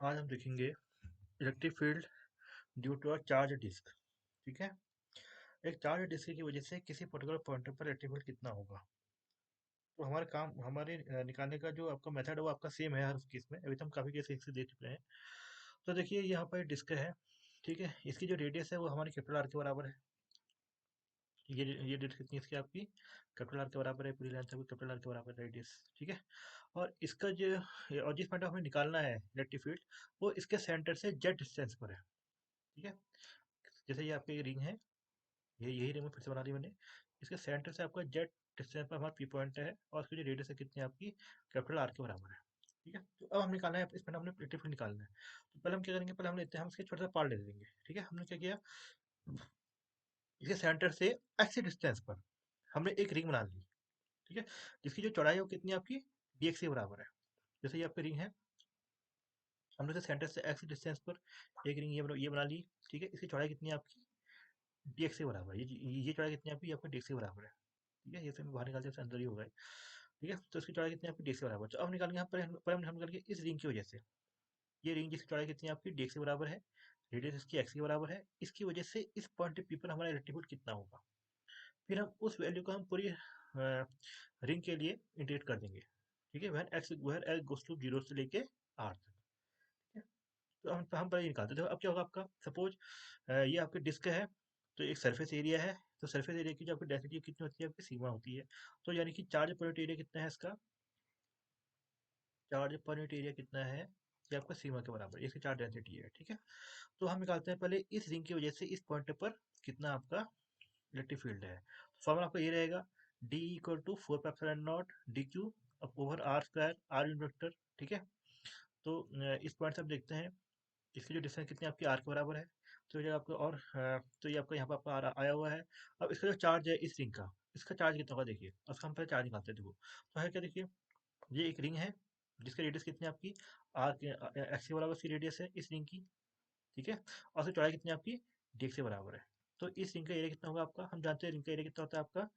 आज हम देखेंगे electric field due to a charge disc. ठीक है। एक चार्ज डिस्क की वजह से किसी पर्टिकुलर पॉइंट पर इलेक्ट्रिक फील्ड कितना होगा। तो हमारे काम हमारे निकालने का जो आपका मेथड है वो आपका सेम है हर केस में। अभी तो हम काफी केस एक से दे चुके हैं। तो देखिए यहाँ पर डिस्क है। ठीक है, इसकी जो रेडियस है वो हमारी कैपिटल आर के बराबर है। ये डिस्क कितनी है इसकी आपकी कैपिटल आर के बराबर है। पूरी लेंथ है वो कैपिटल आर के बराबर है रेडियस। ठीक है। और इसका जो और जिस पॉइंट हमें निकालना है इलेक्ट्रिक फील्ड वो इसके सेंटर से जेड डिस्टेंस पर है। ठीक है। जैसे ये आपकी रिंग है, यही रिंग में फिर से बना दी मैंने। इसके सेंटर से आपका जेड डिस्टेंस पर हमारा पी पॉइंट है और उसकी जो रेडियस है कितनी है आपकी कैपिटल आर के बराबर है। ठीक है। तो अब हम निकालना है, इसमें हमने इलेक्ट्रिक फील्ड निकालना है। तो पहले हम क्या करेंगे, पहले हम लेते हैं, हम इसके छोटा सा पार्ट ले लेंगे। ठीक है। हमने क्या किया, इसके सेंटर से एक्स डिस्टेंस पर हमने एक रिंग बना ली। ठीक है। जिसकी जो चौड़ाई है वो कितनी है आपकी dx के बराबर है। जैसे ये आपकी रिंग है, हमने इसे सेंटर से एक्स डिस्टेंस पर एक रिंग ये बना ली। ठीक है। इसकी चौड़ाई कितनी है आपकी dx के बराबर है। ये चौड़ाई कितनी है आपकी आपका dx के बराबर है। ठीक है। ये से मैं बाहर निकालते हैं अंदर ही होगा ये। ठीक है। तो इसकी चौड़ाई कितनी है आपकी dx के बराबर। तो अब निकालेंगे यहाँ पर हम निकालेंगे इस रिंग की वजह से। ये रिंग जिसकी चौड़ाई कितनी है आपकी dx के बराबर है, रेडियस इसकी x के बराबर है, इसकी वजह से इस पॉइंट पे पर हमारा इलेक्ट्रिक फील्ड कितना होगा। फिर हम उस वैल्यू को हम पूरी रिंग के लिए इंटीग्रेट कर देंगे। ठीक है। वेर एक्स गोस टू 0 से लेके आर तक। ठीक है। तो हम पहले ये निकालते थे। अब क्या होगा आपका, सपोज ये आपकी डिस्क है, तो एक सरफेस एरिया है। तो सरफेस एरिया की जो आपकी डेंसिटी कितनी होती है आपकी सीमा होती है। तो यानी कि चार्ज पर यूनिट एरिया कितना है इसका, चार्ज पर यूनिट एरिया कितना है ये आपका सीमा के बराबर है, इसकी चार्ज डेंसिटी है। ठीक है। तो हम निकालते हैं पहले इस रिंग की वजह से इस पॉइंट पर कितना आपका इलेक्ट्रिक फील्ड है। फॉर्मूला आपका ये रहेगा, D equal to 4 pi D Q over R square R unit vector. ठीक है। तो इस पॉइंट से हम देखते हैं इसकी जो डिस्टेंस कितनी आपकी आर के बराबर है। तो ये आपका और तो ये आपका यहाँ पर आपका आया हुआ है। अब इसका जो चार्ज है इस रिंग का, इसका चार्ज कितना होगा देखिए, उसका हम पहले चार्ज निकालते हैं। देखो तो है क्या, देखिए ये एक रिंग है जिसकी रेडियस कितनी है आपकी आर के एक्स के बराबर इसकी रेडियस है इस रिंग की। ठीक है। और उसकी चौड़ाई कितनी है आपकी डी के बराबर है। तो इस रिंग का एरिया कितना होगा आपका, हम जानते हैं रिंग का एरिया कितना होता है आपका,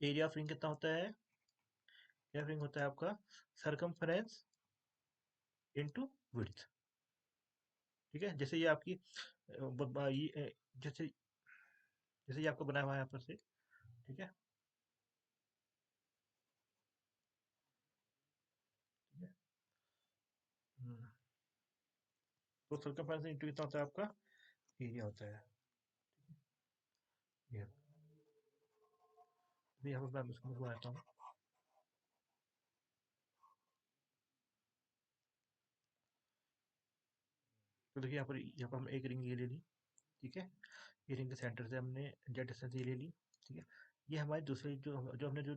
एरिया ऑफ रिंग कितना होता है, एरिया ऑफ रिंग होता है आपका सरकमफेरेंस इनटू विड्थ। ठीक है। जैसे ये आपकी जैसे जैसे ये आपका बनाया हुआ है यहाँ पर से। ठीक है। ठीक है। हम्म, तो सरकमफेरेंस इनटू कितना होता है आपका एरिया होता है। ये अभी यहाँ पर मैं इसको बनाता हूँ। तो देखिए यहाँ पर हम एक रिंग ये ले ली। ठीक है। ये रिंग के सेंटर से हमने जेड डिस्टेंस ये ले ली। ठीक है। ये हमारी दूसरी जो जो हमने जो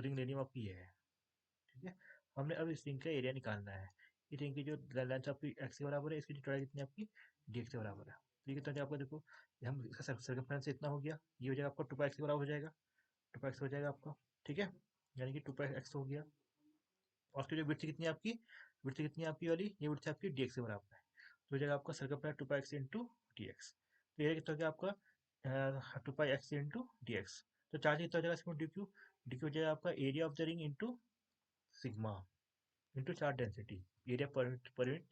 रिंग लेनी है वो आपकी ये है। ठीक है। हमने अब इस रिंग का एरिया निकालना है। ये रिंग की जो लेंथ आपकी एक्स के बराबर है, इसकी जो चौड़ाई कितनी है आपकी डी एक्स के बराबर है। ठीक है। तो आपका देखो, ये हम इसका सर्कमफ्रेंस इतना हो गया, ये हो जाएगा आपका 2 पाई एक्स के बराबर हो जाएगा। 2 पाई एक्स हो जाएगा आपका। ठीक है। यानी कि 2 पाई एक्स हो गया। और उसकी जो विड्थ कितनी है आपकी, विड्थ कितनी है आपकी वाली, ये विड्थ आपकी डी एक्स के बराबर है। तो हो जाएगा आपका सर्कमफ्रेंस 2 पाई एक्स इंटू डी एक्स। तो ये कितना हो गया आपका 2 पाई एक्स इंटू डी एक्स। तो चार्ज कितना हो जाएगा इसमें डी क्यू, डी क्यू हो जाएगा आपका area of the ring into sigma into charge density, area पर यूनिट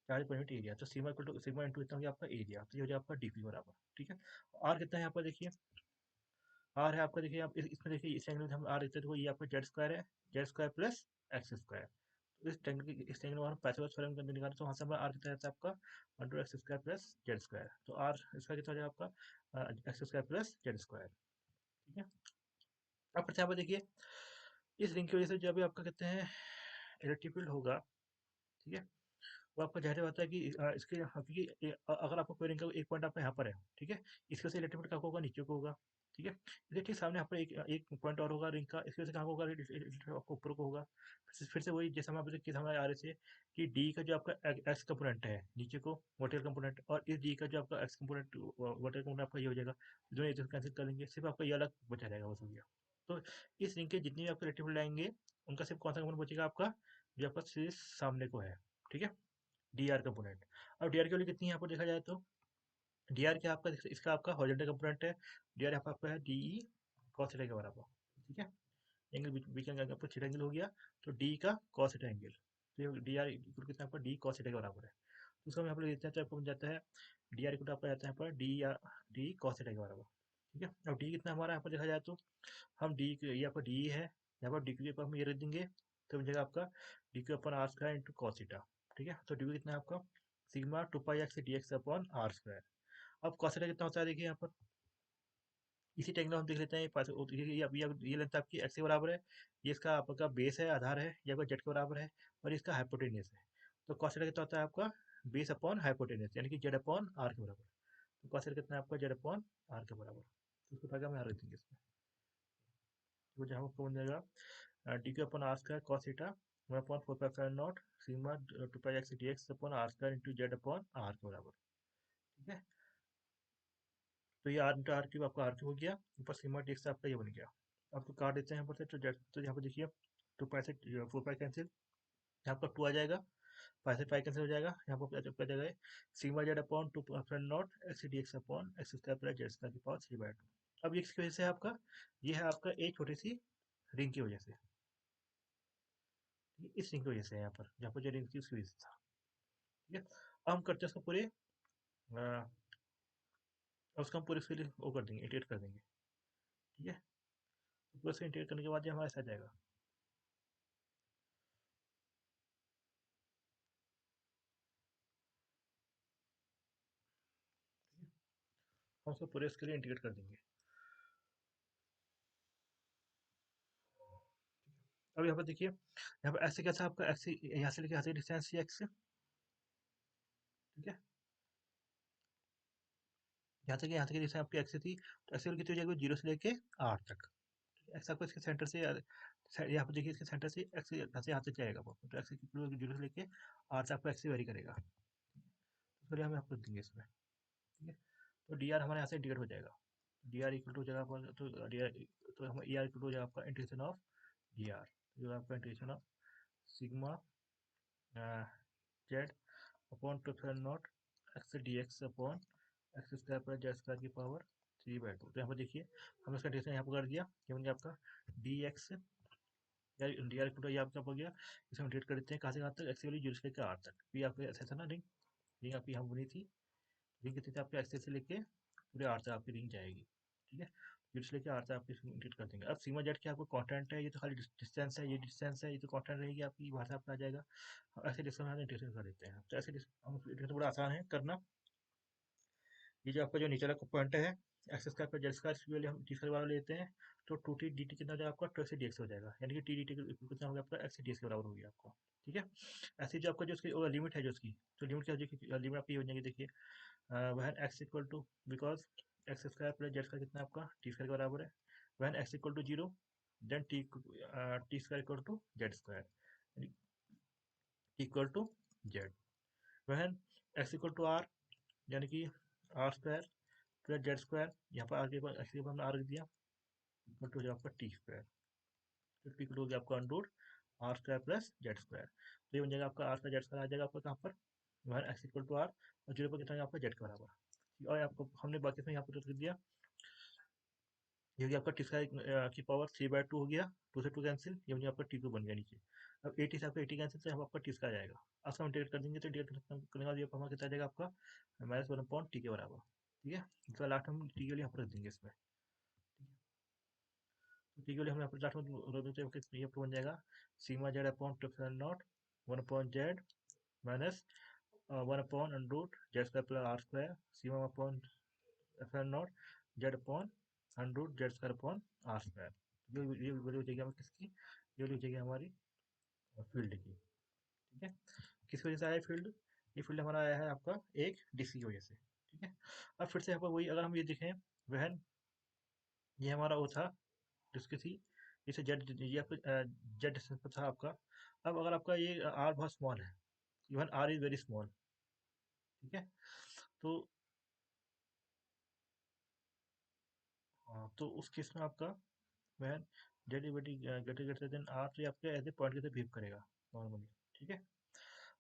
चार्ज पर यूनिट एरिया। तो sigma equal to sigma into इतना हो गया आपका एरिया, तो ये हो जाएगा आपका डीपी बराबर। ठीक है। आर कितना है यहाँ पर देखिए, आर है आपका, देखिए आप इसमें देखिए इस एंगल में हम आर देखते हैं, तो ये आपका जेड स्क्वायर है, Z square plus x square. तो इस एंगल में हम पैसे फलन करके निकालें तो वहाँ से हमारा आर कितना रहता है आपका 1/x² प्लस जेड स्क्वायर। तो आर इसका कितना हो जाएगा आपका x square plus Z square. ठीक है। अब फिर से यहाँ पर देखिए इस रिंग की वजह से जब भी आपका कहते हैं इलेक्ट्रिक फील्ड होगा। ठीक है। वो आपका ज़ाहिर बात है कि इसके क्योंकि अगर आपको कोई रिंग का एक पॉइंट आपका यहाँ पर है। ठीक है। इसकी वजह से इलेक्ट्रिक फील्ड कहाँ को होगा, नीचे को होगा। ठीक है। इसके ठीक सामने यहाँ पर एक एक पॉइंट और होगा रिंग का, इसकी वजह से कहाँ को होगा, आपको ऊपर को होगा। फिर से वही जैसे हम आपसे किस हमारे आ रहे थे कि डी का जो आपका एक्स कंपोनेंट है नीचे को वर्टिकल कंपोनेंट, और इस डी का जो आपका एक्स कंपोनेंट वर्टिकल कंपोनेंट आपका ये हो जाएगा। दोनों एक दूसरे कैंसिल कर लेंगे, सिर्फ आपका ये अलग बचा रहेगा बस हो गया। तो इस रिंग के जितने भी आपके इलेक्ट्रिक फील्ड आएंगे उनका सिर्फ कौन सा कंपोनेंट बचेगा आपका, जो आपका सिर्फ सामने को है। ठीक है। D R component. अब डी आर की वैल्यू कितनी है यहाँ पर देखा जाए तो, डी आर क्या आपका इसका आपका हॉरिजॉन्टल कंपोनेंट है। डी आर यहाँ पर आपका है डी ई कॉस थीटा के बराबर। ठीक है। एंगल बीच बीच का एंगल आपका थीटा एंगल हो गया, तो डी का कॉस थीटा एंगल। तो डी आर इक्वल कितना आपका डी कॉस थीटा के बराबर है। तो उसको हम यहाँ पर लिखते हैं तो आपको बन जाता है डी आर इक्वल आपका जाता है यहाँ पर डी कॉस थीटा के बराबर। ठीक है, अब डी कितना हमारा यहाँ पर देखा जाए तो हम डी ये आपका डी है, यहाँ पर डी के ऊपर हम ये रख देंगे तो बन जाएगा आपका डी के ऊपर R square into cos theta. ठीक है, तो डी कितना है आपका sigma two pi X D X upon R square. अब कॉस थीटा कितना होता है देखिए यहाँ पर, इसी टेक्निक हम देख लेते हैं। ये लेंथ आपकी एक्स के बराबर है, ये इसका आपका बेस है, आधार है, ये आपका जेड के बराबर है, और इसका हाइपोटेनियस है। तो कॉस थीटा कितना होता है आपका बेस अपॉन हाइपोटेनियस यानी कि जेड अपॉन आर के बराबर। तो कॉस थीटा कितना है आपका जेड अपॉन आर के बराबर। तो उसको उठा के हम यहाँ रख देंगे इसमें। तो जहाँ आपको बन जाएगा डी के upon R square cos theta 1/4 pi sigma two pi X D X upon R square into Z upon R के बराबर। ठीक है, तो ये आर इंटू आर क्यूब आपका आर क्यूब हो गया, ऊपर सिग्मा डी एक्स आपका ये बन गया। आपको काट देते हैं यहाँ पर से, तो जेड तो यहाँ पर देखिए 2 पाई से 4 पाई कैंसिल, यहाँ पर 2 आ जाएगा, पाई से पाई कैंसिल हो जाएगा, यहाँ पर क्या जाएगा sigma Z upon two not x D X upon x square plus Z square की पावर 3/2। अब ये किसकी वजह से है आपका, ये है आपका एक छोटी सी रिंग की वजह से, ये इस रिंग की वजह से है, यहाँ पर जो रिंग थी उसकी वजह से था। ठीक है, अब हम करते हैं उसको पूरे उसको हम पूरे उसके लिए वो कर देंगे, इंटीग्रेट कर देंगे। ठीक है, तो पूरे से इंटीग्रेट करने के बाद ये हमारा ऐसा आ जाएगा। हम उसको पूरे इसके लिए इंटीग्रेट कर देंगे। अब यहाँ पर देखिए, यहाँ पर ऐसे कैसा आपका एक्स यहाँ से लेके यहाँ से डिस्टेंस है एक्स। ठीक है, यहाँ तक डिस्टेंस आपकी एक्स थी, तो एक्स कितनी हो जाएगी 0 से लेके आर तक। एक्स आपको इसके सेंटर से यहाँ पर देखिए इसके सेंटर से एक्स यहाँ से यहाँ तक जाएगा वो, तो एक्स कितनी 0 से लेके आर तक आपको एक्स वेरी करेगा। तो फिर हम आपको देंगे इसमें। ठीक है, तो डी आर हमारे यहाँ से इंटीग्रेट हो जाएगा, डी आर इक्वल टू हो जाएगा आपका, तो डी आर तो हम ई आर इक्वल टू हो जाएगा आपका इंटीग्रेशन ऑफ डी आर, जो आपका integration of sigma Z upon two not x D X upon x square plus Z square की पावर 3/2। तो यहाँ पर देखिए हम इसका इंटीग्रेशन यहाँ पर कर दिया, ये बन गया आपका डी एक्स या डी आर इक्वल टू ये आपका हो गया। इसे हम इंटीग्रेट कर देते हैं कहाँ से कहाँ तक, एक्स की वैल्यू 0 से लेकर आर तक। ये आपका ऐसा था ना रिंग, रिंग आपकी यहाँ बनी थी, रिंग कितनी थी आपके एक्स से लेके पूरे आर तक आपकी रिंग जाएगी। ठीक है, जीरो से लेके आर तक आपकी इंटीग्रेट कर देंगे। अब सिग्मा जेड क्या आपको कांस्टेंट है, ये तो खाली डिस्टेंस है, ये डिस्टेंस है, ये तो कांस्टेंट रहेगी आपकी, वहाँ से आपका आ जाएगा। ऐसे डिस्टेंस हम इंटीग्रेट कर देते हैं, तो ऐसे हम इंटीग्रेशन बड़ा आसान है करना। ये जो आपका जो नीचे वाला पॉइंट है एक्स स्क्वायर पर जेड स्क्वायर, इसकी वैल्यू हम टी स्क्वायर वाला लेते हैं, तो टू टी डी टी कितना हो जाएगा आपका, टू एक्स डी एक्स हो जाएगा, यानी कि टी डी टी कितना हो गया आपका एक्स डी एक्स के बराबर हो गया आपको। ठीक है, ऐसे जो आपका जो उसकी लिमिट है जो उसकी, तो लिमिट क्या हो जाएगी, लिमिट आपकी हो जाएगी देखिए when X equal to, because X square plus Z square कितना आपका टी स्क्वायर के बराबर है, when X equal to 0 then T square equal to Z square equal to Z, when X equal to R यानी कि R square plus Z square, यहाँ पर आगे एक्स के ऊपर हमने आर रख दिया, इक्वल टू हो जाएगा आपका टी स्क्वायर, तो टी इक्वल हो गया आपका under R square plus Z square. तो ये बन जाएगा आपका आर स्क्वायर जेड स्क्वायर आ जाएगा आपका कहाँ पर, वहन एक्स इक्वल टू आर और 0 पर कितना है आपका जेड के बराबर। और आपको हमने बाकी में यहाँ पर रख दिया, ये हो गया आपका टी स्क्वायर की पावर 3/2 हो गया, टू से टू कैंसिल, ये बन गया आपका टी टू बन गया नीचे। अब 80 से आपका 80 कैंसिल से हम आपका टी स्क्वायर आएगा, अब हम इंटीग्रेट कर देंगे, तो इंटीग्रेट करने के बाद ये हमारा कितना आ जाएगा आपका -1/टी के बराबर। ठीक है, तो लास्ट हम टी के लिए यहाँ पर रख देंगे इसमें। तो टी के लिए हम यहाँ पर लास्ट में रख देते हैं, ये आपको बन जाएगा sigma Z upon two naught 1/जेड माइनस 1/अंडर Z square plus R square sigma upon naught Z upon under Z square upon R square. ये वैल्यू हो जाएगी हमारी किसकी, ये वैल्यू हो जाएगी हमारी फील्ड की। ठीक है, किस वजह से आया फील्ड, ये फील्ड हमारा आया है आपका एक डीसी की वजह से। ठीक है, अब फिर से यहाँ पर वही अगर हम ये देखें वह ये हमारा वो था जिसकी थी, इसे जेड ये आपका जेड डिस्टेंस पर था आपका। अब अगर आपका ये आर बहुत स्मॉल है, even R is very small. ठीक है, तो तो उस केस में आपका वह derivative greater greater than R, तो ये आपके ऐसे पॉइंट के साथ बिहेव करेगा नॉर्मली। ठीक है,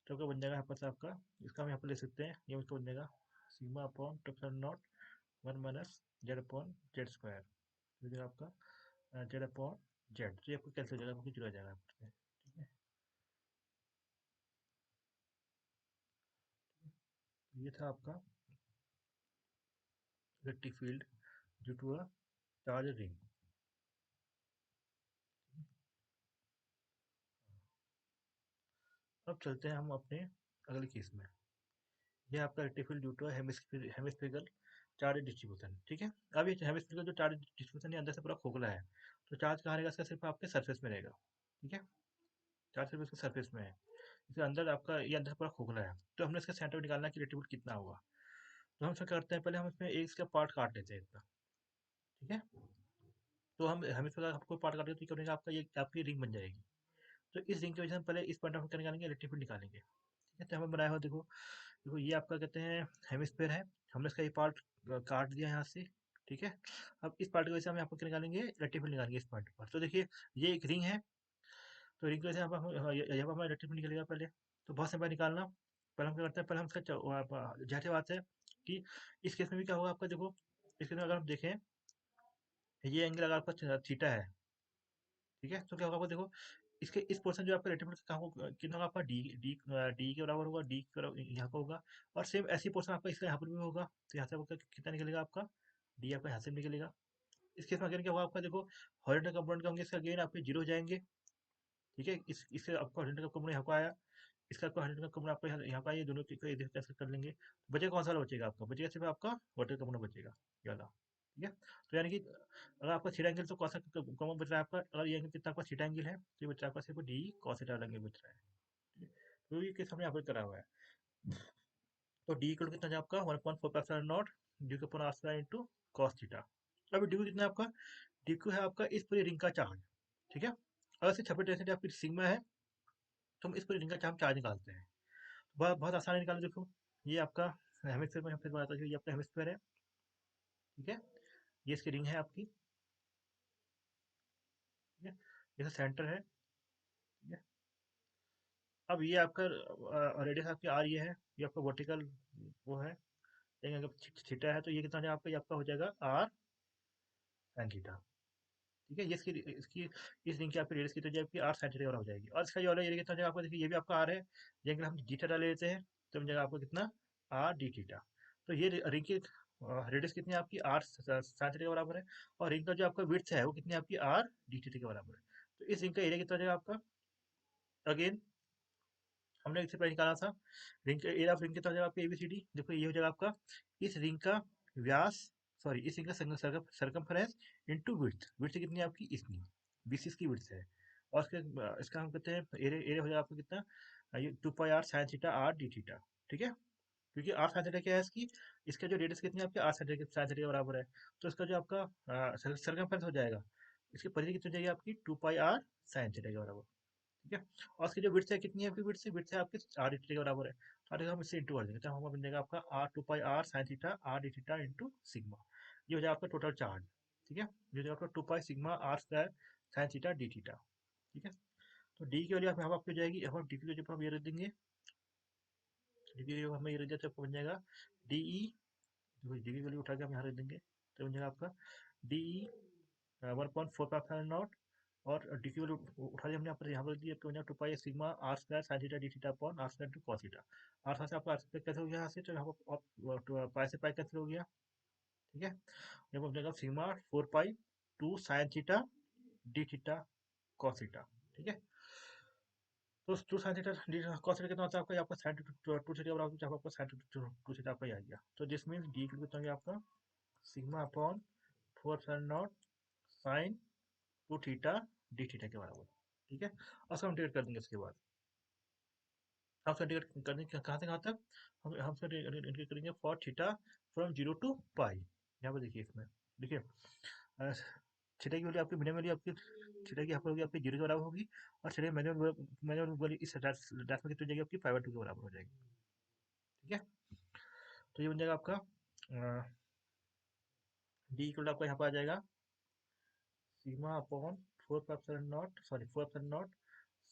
तो आपका बन जाएगा यहाँ पर से आपका, इसका हम यहाँ पर ले सकते हैं, ये उसका बन जाएगा sigma upon two not 1 - Z upon Z square, तो ये आपका जेड अपॉन जेड, तो ये आपको कैंसिल हो जाएगा, आपको जीरो आ जाएगा यहाँ पर से। ठीक है, ये था आपका electric field due to a charge ring. अब चलते हैं हम अपने अगले केस में। ये आपका electric field due to hemispherical charge distribution, ठीक है। अब ये हेमिस्फेरिकल जो चार्ज डिस्ट्रीब्यूशन है अंदर से पूरा खोखला है, तो चार्ज कहाँ रहेगा इसका, सिर्फ आपके सरफेस में रहेगा, ठीक है। चार्ज सिर्फ इसके सरफेस में है, इसके अंदर आपका ये अंदर से पूरा खोखला है। तो हमने इसका सेंटर निकालना है कि इलेक्ट्रिक फील्ड कितना होगा। तो हम क्या करते हैं, पहले हम इसमें एक इसका पार्ट काट लेते हैं इतना, ठीक है। तो हम इसका आपको पार्ट काटेंगे तो क्या बनेगा आपका, ये आपकी रिंग बन जाएगी। तो इस रिंग की वजह से हम पहले इस पॉइंट ऑफ क्या निकालेंगे, इलेक्ट्रिक फील्ड निकालेंगे, ठीक है। तो हमें बनाया हुआ देखो, देखो ये आपका कहते हैं हेमिस्फेयर है, हमने इसका ये पार्ट काट दिया यहाँ से, ठीक है। अब इस पार्ट की वजह से हम यहाँ पर क्या निकालेंगे, इलेक्ट्रिक फील्ड निकालेंगे इस पॉइंट पर। तो देखिए ये एक रिंग है, तो रिंग की वजह से यहाँ पर यहाँ पर हमारा इलेक्ट्रिक फील्ड निकलेगा पहले। तो बहुत सिंपल निकालना, पहले हम क्या करते हैं, पहले हम इसका जाहिर बात है कि इस केस में भी क्या होगा आपका, देखो इस केस में अगर हम देखें, ये एंगल अगर आपका थीटा है, ठीक है। तो क्या होगा आपको देखो, इसके इस पोर्शन जो आपका रेक्टेंगल का कितना होगा आपका, डी डी डी के बराबर होगा, डी के बराबर यहाँ का होगा। और सेम ऐसी पोर्शन आपका इसका यहाँ पर भी होगा, तो यहाँ से आपका कितना निकलेगा आपका, डी आपका यहाँ से भी निकलेगा। इस केस में अगेन क्या होगा आपका, देखो हॉरिजॉन्टल कंपोनेंट का होंगे, इसका अगेन आपके जीरो हो जाएंगे, ठीक है। इससे आपका हॉरिजॉन्टल कंपोनेंट यहाँ को आया, इसका आपका हॉरिजॉन्टल कंपोनेंट आपका यहाँ का, ये दोनों को इधर कैंसिल कर लेंगे, तो बचेगा कौन सा वाला बचेगा आपका, बचेगा सिर्फ आपका वर्टिकल कंपोनेंट बचेगा, ये वाला, ठीक है। तो यानी कि अगर आपका थीटा एंगल तो कौन सा कॉमन बच रहा है आपका, अगर ये एंगल कितना आपका थीटा एंगल है, तो ये बच रहा है आपका सिर्फ डी कॉस थीटा एंगल बच रहा है, ठीक है। तो ये केस हमने यहाँ पर करा हुआ है। तो डी इक्वल कितना है आपका 1.4 नॉट डी के अपन आर इंटू कॉस थीटा। अभी डी कितना है आपका, डी है आपका इस पूरी रिंग का चार्ज, ठीक है। अगर से 26 आपकी सिग्मा है, तो हम इस पूरी रिंग का चार्ज निकालते हैं। बहुत बहुत आसान है निकालना, देखो ये आपका हेमिस्फीयर में, फिर बताता हूँ, ये आपका हेमिस्फीयर है, ठीक है। ये इसकी रिंग है आपकी, ठीक है। ये सेंटर है, ठीक है। अब ये आपका रेडियस आपकी आर ये है, ये आपका वर्टिकल वो है, लेकिन अगर थीटा है तो ये कितना हो जाएगा आपका, ये आपका हो जाएगा आर साइन थीटा, ठीक है। ये इसकी इसकी इस रिंग की आपकी रेडियस कितनी हो जाएगी, आपकी आर साइन थीटा हो जाएगी। और इसका ये वाला एरिया कितना हो जाएगा आपको, देखिए ये भी आपका आर है, ये अगर हम डी थीटा ले लेते हैं तो मिल जाएगा आपको कितना, आर डी थीटा। तो ये रिंग की रेडियस कितनी है आपकी, आर साइन थीटा के बराबर है। और रिंग का जो आपका विड्थ है वो कितनी है आपकी, आर डी थीटा के बराबर है। तो इस रिंग का एरिया कितना हो जाएगा आपका, अगेन हमने इससे पहले निकाला था, रिंग का एरिया ऑफ रिंग कितना हो जाएगा आपका, एबीसीडी। देखो ये हो जाएगा आपका इस रिंग का व्यास, सॉरी इस रिंग का सरकमफेरेंस इनटू विड्थ, विड्थ कितनी है आपकी, इतनी 20 इसकी विड्थ है। और इसके इसका हम कहते हैं एरिया, एरिया हो जाएगा आपका कितना, ये 2 pi R sine theta R D theta, ठीक है। क्योंकि आर साइन थीटा क्या है इसकी, इसका जो रेडियस कितनी है आपकी, आर साइन थीटा के बराबर है। तो इसका जो आपका सरकमफेरेंस हो जाएगा, इसकी परिधि कितनी हो जाएगी आपकी, 2 पाई आर साइन थीटा के बराबर, ठीक है। और उसकी जो विड्थ है कितनी है आपकी, विड्थ है आपकी आर डी थीटा के बराबर है। तो आर हम इससे इंटू कर देंगे, तो हमारा बन जाएगा आपका R 2 pi R sine theta R D theta into sigma. ये हो जाएगा आपका टोटल चार्ज, ठीक है। ये हो जाएगा आपका 2 pi sigma R square sine theta D theta, ठीक है। तो डी की वैल्यू यहाँ आपकी हो जाएगी, हम डी की वैल्यू पर हम ये रख देंगे, डी की वैल्यू हमें ये रख दिया, तो आपको बन जाएगा डी ई, डी की वैल्यू उठा के हम यहाँ रख देंगे, तो बन जाएगा आपका डी ई 1.4 और डी की वैल्यू उठा दी हमने यहाँ पर दिया, तो 2 pi sigma R square sine theta D theta upon R square two cos theta. R से आपका आर स्क्वायर कैसे हो गया यहाँ से, तो यहाँ पर पाई से पाई कैंसिल हो गया, ठीक है। यहाँ पर बनेगा सिग्मा 4 पाई 2 sign theta D theta cos theta, ठीक है। तो 2 sign theta D cos theta कितना होता है आपका, आपका साइन टू थीटा बराबर, जहाँ आपका साइन टू थीटा आपका आ गया। तो दिस मीन्स डी कितना हो गया आपका, sigma upon 4 sign two theta D theta के बराबर, ठीक है। और उसको हम इंटीग्रेट कर देंगे इसके बाद, हम उसका इंटीग्रेट करने कहाँ से कहाँ तक, हम उसका इंटीग्रेट करेंगे फॉर थीटा फ्रॉम 0 to पाई। यहाँ पर देखिए इसमें, देखिए थीटा की वैल्यू आपकी मिनिमम वैल्यू आपकी थीटा की यहाँ पर होगी आपकी 0 के बराबर होगी, और थीटा मैनुअल वैल्यू इस डैश में कितनी हो जाएगी आपकी पाई/2 के बराबर हो जाएगी, ठीक है। तो ये बन जाएगा आपका डी इक्वल आपका यहाँ पर आ जाएगा sigma upon 4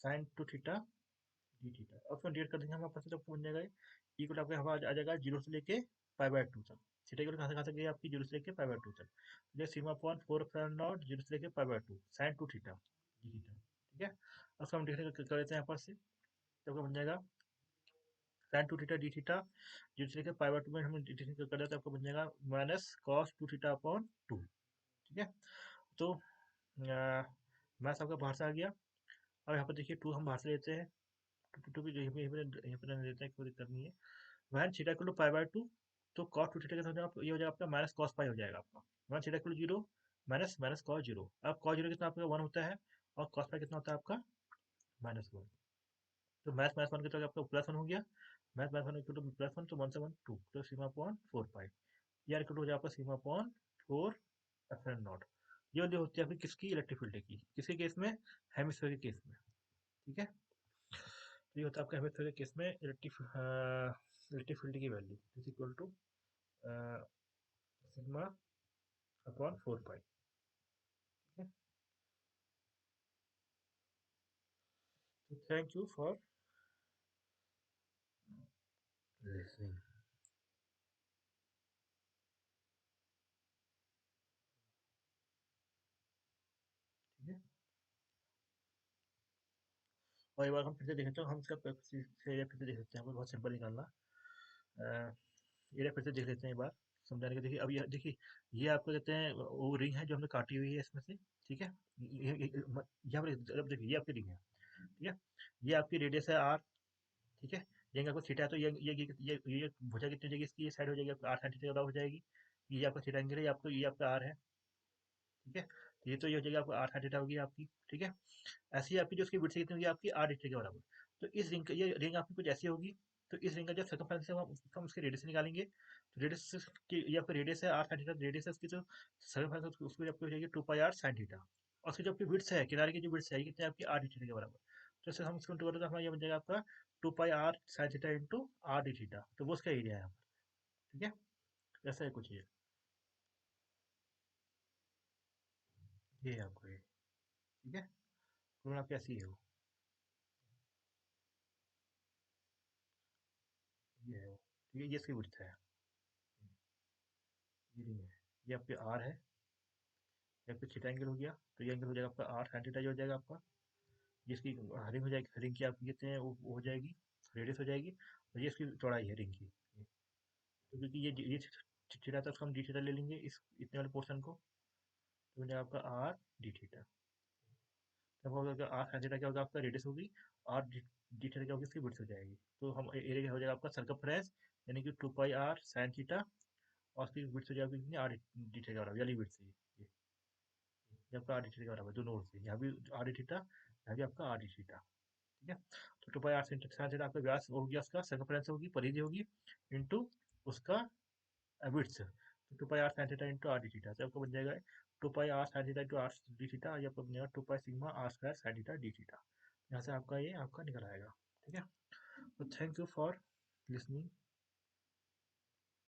sign two theta D theta. और उसको डिवाइड कर देंगे हम, आपस में तो बन जाएगा इक्वल आपके हवा आ जाएगा 0 से लेके पाई/2 तक। थीटा इक्वल कहाँ से गई आपकी, 0 से लेके पाई/2 तक, तो सिग्मा अपॉन 4 0 से लेके पाई/2 sine two theta D theta, ठीक है। और उसको हम डिवाइड कर लेते हैं यहाँ पर से, तो आपका बन जाएगा sign two theta D theta, जो चलेगा पाई बाय 2 में हम इंटीग्रेशन कर दें तो आपको बन जाएगा minus cos two theta upon 2। ठीक है, तो मैथ्स आपका बाहर से आ गया। अब यहाँ पर देखिए 2 हम बाहर से लेते हैं, टू भी यहीं पर लेते हैं, कोई दिक्कत नहीं है। When theta equal to pi by 2, तो कॉस टू थीटा के साथ ये हो जाएगा आपका माइनस कॉस पाई हो जाएगा आपका। When theta equal to 0 minus minus cos 0। अब कॉस 0 कितना आपका 1 होता है, और कॉस पाई कितना होता है आपका -1। तो मैथ मैथ वन के तो आपका +1 हो गया, math math one equal to +1, तो 1 से 1 2, तो सिग्मा अपॉन 4 पाई, यार इक्वल टू हो जाएगा आपका सिग्मा अपॉन 4 एप्सिलॉन नॉट। ये वाली होती है आपकी किसकी, इलेक्ट्रिक फील्ड की, किसके केस में, हेमिस्फीयर के केस में। ठीक है, तो ये होता है आपका हेमिस्फीयर के केस में इलेक्ट्रिक फील्ड की value is equal to sigma upon 4 pi. ठीक है, तो थैंक यू फॉर लिसनिंग। ठीक है, और एक बार हम फिर से देख सकते हैं, हम इसका फिर से फिर से देख सकते हैं, हमको बहुत सिंपल निकालना। ये फिर से देख लेते हैं एक बार समझाने के। देखिए अब ये देखिए, ये आपको कहते हैं वो रिंग है जो हमने काटी हुई है इसमें से। ठीक है, यहाँ पर अब देखिए ये आपकी रिंग है। ठीक है, ये आपकी रेडियस है आर। ठीक है, ये आपको थीटा है, तो ये भुजा कितनी हो जाएगी इसकी, ये साइड हो जाएगी आपका आर साइन थीटा बराबर हो जाएगी। ये आपका थीटा एंगल है, ये आपका आर है। ठीक है, तो ये तो ये हो जाएगी आपको आर साइन थीटा होगी आपकी। ठीक है, ऐसी आपकी जो उसकी विड्थ कितनी होगी आपकी आर थीटा के बराबर। तो इस रिंग ये रिंग आपकी कुछ ऐसी होगी। तो इस रिंग का जब सर्कमफ्रेंस है हम उसके रेडियस निकालेंगे, तो रेडियस की ये आपका रेडियस है आर साइन थीटा, रेडियस है उसकी, जो सर्कमफ्रेंस उसकी आपकी हो जाएगी 2 पाई आर साइन थीटा। और उसकी जो आपकी विड्थ है, किनारे की जो विड्थ है, ये कितनी है आपकी आर डी थीटा के बराबर। तो इससे हम इसको इंटू करें तो हमारा ये बन जाएगा आपका 2 pi R sine theta into R D theta, तो वो उसका एरिया है यहाँ पर। ठीक है, ऐसा है कुछ ये है आपको ये। ठीक है, तो आप कैसी है वो, ये है वो। ठीक है, ये इसकी विड्थ है, ये नहीं है, ये आपके आर है, ये आपका थीटा एंगल हो गया, तो ये एंगल हो जाएगा आपका आर साइन थीटा जो हो जाएगा आपका। जिसकी रिंग हो जाएगी, रिंग की आप कहते हैं वो हो जाएगी, रेडियस हो जाएगी, और ये इसकी चौड़ाई है रिंग की। तो क्योंकि ये थीटा था, उसको हम डी थीटा ले लेंगे इस इतने वाले पोर्शन को, तो हो जाएगा आपका आर डी थीटा। तब होगा आर साइन थीटा क्या होगा आपका, रेडियस होगी, आर डी थीटा क्या होगी, इसकी विड्थ हो जाएगी। तो हम एरिया हो जाएगा आपका सर्कमफ्रेंस, यानी कि 2 पाई आर साइन थीटा, और उसकी विड्थ हो जाएगी कितनी, आर डी थीटा बराबर, वाली विड्थ से ये आपका आर डी थीटा के बराबर, दोनों ओर से, यहाँ भी आर डी थीटा, यहाँ भी आपका आर डी थीटा। ठीक है, तो 2 पाई आर साइन थीटा आपका व्यास हो गया, उसका सर्कमफ्रेंस होगी, परिधि होगी, इनटू उसका विड्थ, तो 2 pi R sine theta into R D theta, तो आपको बन जाएगा 2 pi R sine theta into R D theta, ये आपको बन जाएगा 2 pi sigma R square sine theta D theta. यहाँ से आपका ये आपका निकल आएगा। ठीक है, तो थैंक यू फॉर लिसनिंग।